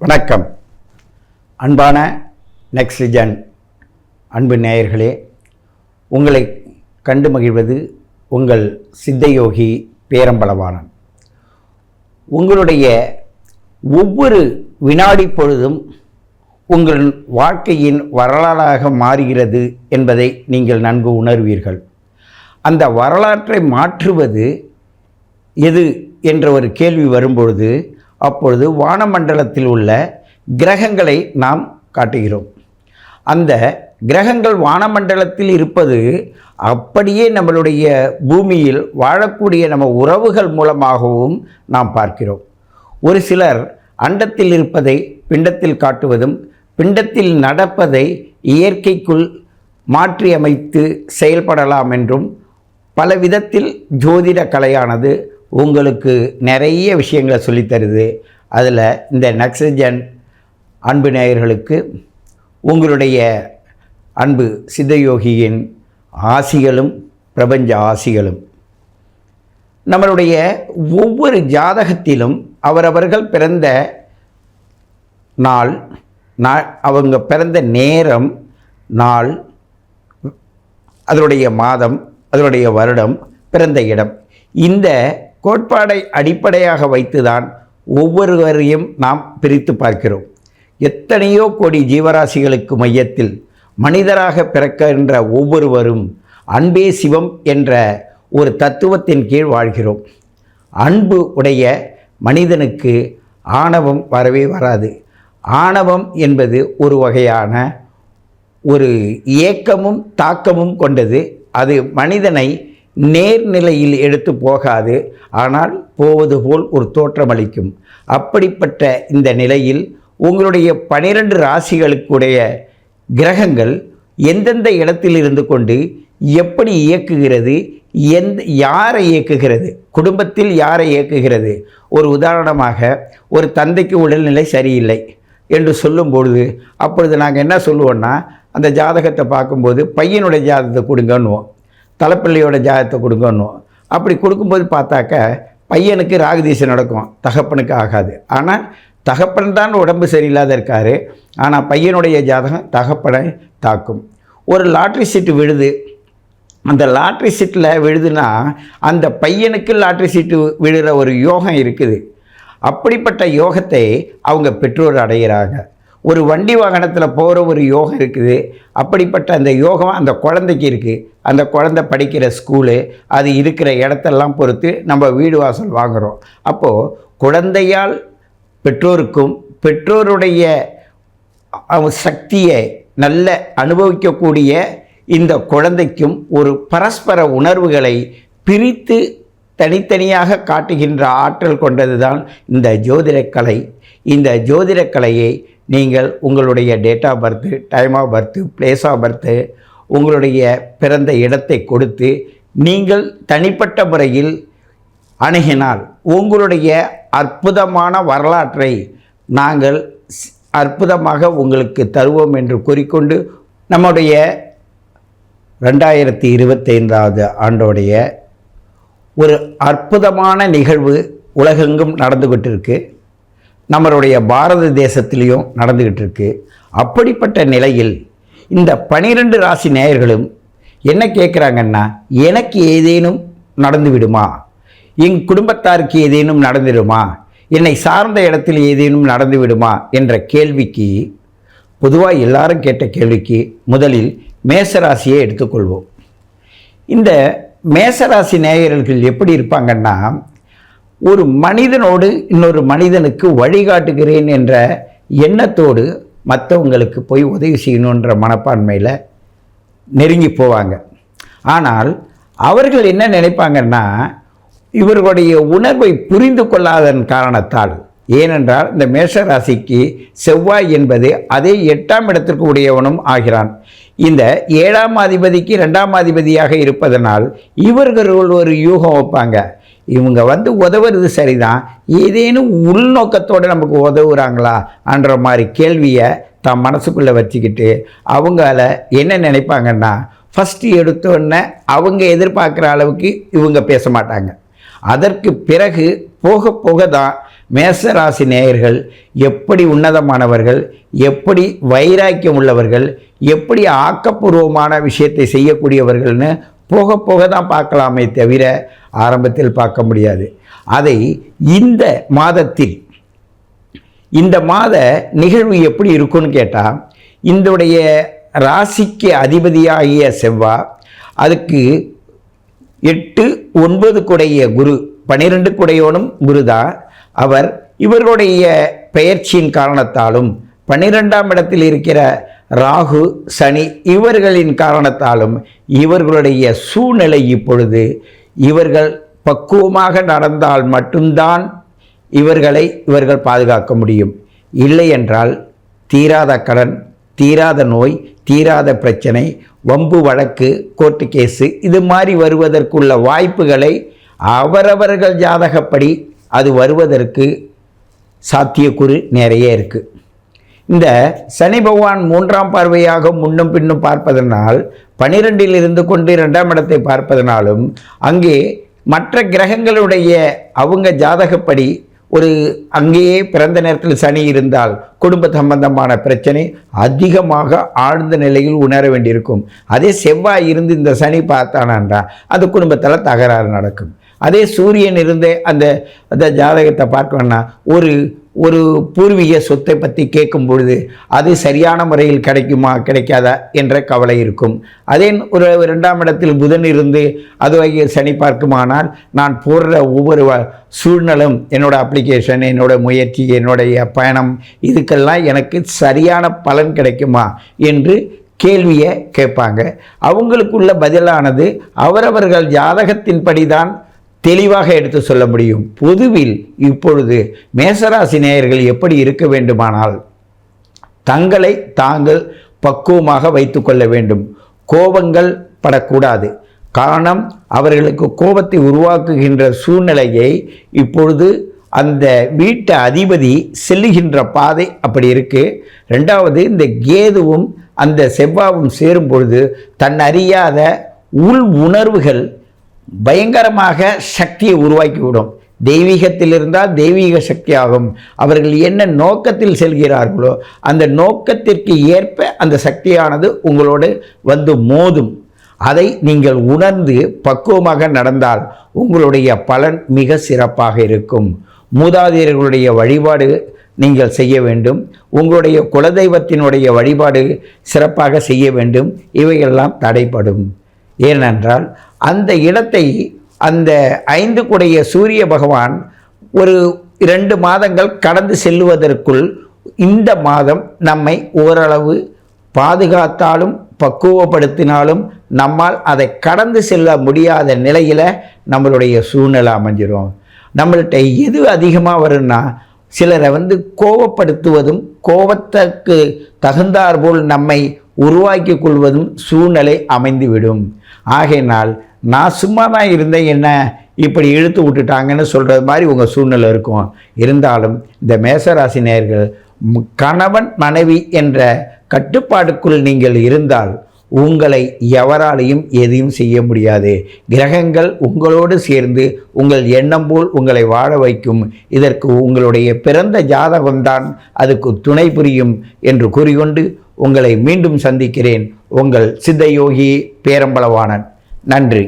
வணக்கம். அன்பான நெக்ஸ்ட்ஜென் அன்பு நேயர்களே, உங்களை கண்டு மகிழ்வது உங்கள் சித்தயோகி பேரம்பலவாணன். உங்களுடைய ஒவ்வொரு வினாடி பொழுதும் உங்கள் வாழ்க்கையின் வரலாறாக மாறுகிறது என்பதை நீங்கள் நன்கு உணர்வீர்கள். அந்த வரலாற்றை மாற்றுவது எது என்ற ஒரு கேள்வி வரும்பொழுது அப்பொழுது வானமண்டலத்தில் உள்ள கிரகங்களை நாம் காட்டுகிறோம். அந்த கிரகங்கள் வானமண்டலத்தில் இருப்பது அப்படியே நம்மளுடைய பூமியில் வாழக்கூடிய நம்ம உறவுகள் மூலமாகவும் நாம் பார்க்கிறோம். ஒரு சிலர் அண்டத்தில் இருப்பதை பிண்டத்தில் காட்டுவதும் பிண்டத்தில் நடப்பதை இயற்கைக்குள் மாற்றி அமைத்து செயல்படலாம் என்றும் பல விதத்தில் ஜோதிட கலையானது உங்களுக்கு நிறைய விஷயங்களை சொல்லித்தருது. அதில் இந்த நெக்ஸ்ட்ஜென் அன்பு நேயர்களுக்கு உங்களுடைய அன்பு சித்தயோகியின் ஆசிகளும் பிரபஞ்ச ஆசிகளும். நம்மளுடைய ஒவ்வொரு ஜாதகத்திலும் அவரவர்கள் பிறந்த நாள், அவங்க பிறந்த நேரம், நாள், அதனுடைய மாதம், அதனுடைய வருடம், பிறந்த இடம், இந்த கோட்பாடை அடிப்படையாக வைத்துதான் ஒவ்வொருவரையும் நாம் பிரித்து பார்க்கிறோம். எத்தனையோ கோடி ஜீவராசிகளுக்கு மையத்தில் மனிதராக பிறக்கின்ற ஒவ்வொருவரும் அன்பே சிவம் என்ற ஒரு தத்துவத்தின் கீழ் வாழ்கிறோம். அன்பு உடைய மனிதனுக்கு ஆணவம் வரவே வராது. ஆணவம் என்பது ஒரு வகையான ஒரு ஏக்கமும் தாக்கமும் கொண்டது. அது மனிதனை நேர்நிலையில் எடுத்து போகாது, ஆனால் போவது போல் ஒரு தோற்றமளிக்கும். அப்படிப்பட்ட இந்த நிலையில் உங்களுடைய 12 ராசிகளுக்குடைய கிரகங்கள் எந்தெந்த இடத்தில் இருந்து கொண்டு எப்படி இயக்குகிறது, யாரை இயக்குகிறது, குடும்பத்தில் யாரை இயக்குகிறது. ஒரு உதாரணமாக, ஒரு தந்தைக்கு உடல்நிலை சரியில்லை என்று சொல்லும்பொழுது அப்பொழுது நாங்கள் என்ன சொல்லுவோன்னா, அந்த ஜாதகத்தை பார்க்கும்போது பையனுடைய ஜாதகத்தை கொடுங்கன்னுவோம், தலைப்பிள்ளையோட ஜாதகத்தை கொடுங்கன்னுவோம். அப்படி கொடுக்கும்போது பார்த்தாக்க பையனுக்கு ராகுதீசம் நடக்கும், தகப்பனுக்கு ஆகாது. ஆனால் தகப்பன் தான் உடம்பு சரியில்லாத இருக்கார், ஆனால் பையனுடைய ஜாதகம் தகப்பனை தாக்கும். ஒரு லாட்ரி சீட்டு விழுது, அந்த லாட்ரி சீட்டில் விழுதுன்னா அந்த பையனுக்கு லாட்ரி சீட்டு விழுகிற ஒரு யோகம் இருக்குது. அப்படிப்பட்ட யோகத்தை அவங்க பெற்றோர் அடைகிறாங்க. ஒரு வண்டி வாகனத்தில் போகிற ஒரு யோகம் இருக்குது. அப்படிப்பட்ட அந்த யோகம் அந்த குழந்தைக்கு இருக்குது. அந்த குழந்தை படிக்கிற ஸ்கூலு, அது இருக்கிற இடத்தெல்லாம் பொறுத்து நம்ம வீடு வாசல் வாங்குகிறோம். அப்போது குழந்தையால் பெற்றோருக்கும், பெற்றோருடைய சக்தியை நல்ல அனுபவிக்கக்கூடிய இந்த குழந்தைக்கும் ஒரு பரஸ்பர உணர்வுகளை பிரித்து தனித்தனியாக காட்டுகின்ற ஆற்றல் கொண்டது தான் இந்த ஜோதிடக்கலை. இந்த ஜோதிடக்கலையை நீங்கள் உங்களுடைய date of birth, time of birth, place of birth, உங்களுடைய பிறந்த இடத்தை கொடுத்து நீங்கள் தனிப்பட்ட முறையில் அணுகினால் உங்களுடைய அற்புதமான வரலாற்றை நாங்கள் அற்புதமாக உங்களுக்கு தருவோம் என்று கூறிக்கொண்டு, நம்முடைய 2025 ஆண்டோடைய ஒரு அற்புதமான நிகழ்வு உலகெங்கும் நடந்துகிட்டு இருக்கு. நம்மளுடைய பாரத தேசத்திலையும் நடந்துக்கிட்டு இருக்கு. அப்படிப்பட்ட நிலையில் இந்த 12 ராசி நேயர்களும் என்ன கேட்குறாங்கன்னா, எனக்கு ஏதேனும் நடந்து விடுமா, என் குடும்பத்தாருக்கு ஏதேனும் நடந்துவிடுமா, என்னை சார்ந்த இடத்தில் ஏதேனும் நடந்து விடுமா என்ற கேள்விக்கு, பொதுவாக எல்லாரும் கேட்ட கேள்விக்கு முதலில் மேசராசியை எடுத்துக்கொள்வோம். இந்த மேசராசி நேயர்கள் எப்படி இருப்பாங்கன்னா, ஒரு மனிதனோடு இன்னொரு மனிதனுக்கு வழிகாட்டுகிறேன் என்ற எண்ணத்தோடு மற்றவங்களுக்கு போய் உதவி செய்யணுன்ற மனப்பான்மையில் நெருங்கி போவாங்க. ஆனால் அவர்கள் என்ன நினைப்பாங்கன்னா, இவர்களுடைய உணர்வை புரிந்து கொள்ளாதன் காரணத்தால், ஏனென்றால் இந்த மேஷராசிக்கு செவ்வாய் என்பது அதே 8ஆம் இடத்திற்கு உடையவனும் ஆகிறான். இந்த 7ஆம் அதிபதிக்கு 2ஆம் அதிபதியாக இருப்பதனால் இவர்கள் ஒரு யூகம் வைப்பாங்க. இவங்க உதவுறது சரிதான், ஏதேனும் உள்நோக்கத்தோடு நமக்கு உதவுறாங்களா என்ற மாதிரி கேள்வியை தம் மனசுக்குள்ளே வச்சுக்கிட்டு அவங்கள என்ன நினைப்பாங்கன்னா, ஃபஸ்ட்டு எடுத்தோடனே அவங்க எதிர்பார்க்குற அளவுக்கு இவங்க பேச மாட்டாங்க. அதற்கு பிறகு போக போக தான் மேசராசி நேயர்கள் எப்படி உன்னதமானவர்கள், எப்படி வைராக்கியம் உள்ளவர்கள், எப்படி ஆக்கப்பூர்வமான விஷயத்தை செய்யக்கூடியவர்கள்னு போக போக தான் பார்க்கலாமே தவிர ஆரம்பத்தில் பார்க்க முடியாது. அதை இந்த மாதத்தில் இந்த மாத நிகழ்வு எப்படி இருக்குன்னு கேட்டால், இந்துடைய ராசிக்கு அதிபதியாகிய செவ்வாய், அதுக்கு 8, 9 குடைய குரு, 12 குடையோனும் குருதான். அவர் இவர்களுடைய பெயர்ச்சியின் காரணத்தாலும் 12ஆம் இடத்தில் இருக்கிற ராகு சனி இவர்களின் காரணத்தாலும் இவர்களுடைய சூழ்நிலை இப்பொழுது இவர்கள் பக்குவமாக நடந்தால் மட்டும்தான் இவர்கள் பாதுகாக்க முடியும். இல்லை என்றால் தீராத கடன், தீராத நோய், தீராத பிரச்சனை, வம்பு வழக்கு, கோர்ட்டு கேஸு இது மாதிரி வருவதற்குள்ள வாய்ப்புகளை அவரவர்கள் ஜாதகப்படி அது வருவதற்கு சாத்தியக்கூறு நிறைய இருக்குது. இந்த சனி பகவான் 3ஆம் பார்வையாக முன்னும் பின்னும் பார்ப்பதனால் 12இல் இருந்து கொண்டு 2ஆம் இடத்தை பார்ப்பதனாலும் அங்கே மற்ற கிரகங்களுடைய அவங்க ஜாதகப்படி ஒரு அங்கேயே பிறந்த நேரத்தில் சனி இருந்தால் குடும்ப சம்பந்தமான பிரச்சனை அதிகமாக ஆழ்ந்த நிலையில் உணர வேண்டியிருக்கும். அதே செவ்வாய் இருந்து இந்த சனி பார்த்தானா அந்த குடும்பத்தில் தகராறு நடக்கும். அதே சூரியன் இருந்தே அந்த ஜாதகத்தை பார்க்கணும்னா ஒரு பூர்வீக சொத்தை பற்றி கேட்கும் பொழுது அது சரியான முறையில் கிடைக்குமா கிடைக்காதா என்ற கவலை இருக்கும். அதே ஒரு 2ஆம் இடத்தில் புதன் இருந்து அது சனி பார்க்குமானால் நான் போடுற ஒவ்வொரு சூழ்நிலும் என்னோடய அப்ளிகேஷன், என்னோடய முயற்சி, என்னுடைய பயணம் இதுக்கெல்லாம் எனக்கு சரியான பலன் கிடைக்குமா என்று கேள்வியை கேட்பாங்க. அவங்களுக்குள்ள பதிலானது அவரவர்கள் ஜாதகத்தின்படி தான் தெளிவாக எடுத்து சொல்ல முடியும். பொதுவில் இப்பொழுது மேசராசி நேயர்கள் எப்படி இருக்க வேண்டுமானால் தங்களை தாங்கள் பக்குவமாக வைத்து கொள்ள வேண்டும். கோபங்கள் படக்கூடாது. காரணம், அவர்களுக்கு கோபத்தை உருவாக்குகின்ற சூழ்நிலையை இப்பொழுது அந்த வீட்டு அதிபதி செல்லுகின்ற பாதை அப்படி இருக்குது. 2வது, இந்த கேதுவும் அந்த செவ்வாவும் சேரும் பொழுது தன் அறியாத உள் உணர்வுகள் பயங்கரமாக சக்தியை உருவாக்கிவிடும். தெய்வீகத்தில் இருந்தால் தெய்வீக சக்தியாகும். அவர்கள் என்ன நோக்கத்தில் செல்கிறார்களோ அந்த நோக்கத்திற்கு ஏற்ப அந்த சக்தியானது உங்களோடு வந்து மோதும். அதை நீங்கள் உணர்ந்து பக்குவமாக நடந்தால் உங்களுடைய பலன் மிக சிறப்பாக இருக்கும். மூதாதையர்களுடைய வழிபாடு நீங்கள் செய்ய வேண்டும். உங்களுடைய குலதெய்வத்தினுடைய வழிபாடு சிறப்பாக செய்ய வேண்டும். இவையெல்லாம் தடைப்படும். ஏனென்றால் அந்த இடத்தை அந்த 5 குடைய சூரிய பகவான் ஒரு 2 மாதங்கள் கடந்து செல்லுவதற்குள் இந்த மாதம் நம்மை ஓரளவு பாதுகாத்தாலும் பக்குவப்படுத்தினாலும் நம்மால் அதை கடந்து செல்ல முடியாத நிலையில் நம்மளுடைய சூழ்நிலை அமைஞ்சிரும். நம்மள்கிட்ட எது அதிகமாக வரும்னா சிலரை கோபப்படுத்துவதும் கோபத்துக்கு தகுந்தாற்போல் நம்மை உருவாக்கி கொள்வதும் சூழ்நிலை அமைந்துவிடும். ஆகையினால் நான் சும்மா தான் இருந்தேன், என்ன இப்படி இழுத்து விட்டுட்டாங்கன்னு சொல்கிறது மாதிரி உங்கள் சூழ்நிலை இருக்கும். இருந்தாலும் இந்த மேசராசி நேயர்கள் கணவன் மனைவி என்ற கட்டுப்பாடுக்குள் நீங்கள் இருந்தால் உங்களை எவராலையும் எதையும் செய்ய முடியாது. கிரகங்கள் உங்களோடு சேர்ந்து உங்கள் எண்ணம் போல் உங்களை வாழ வைக்கும். இதற்கு உங்களுடைய பிறந்த ஜாதகம்தான் அதுக்கு துணை புரியும் என்று கூறிக்கொண்டு உங்களை மீண்டும் சந்திக்கிறேன். உங்கள் சித்தயோகி பேரம்பலவாணன். நன்றி.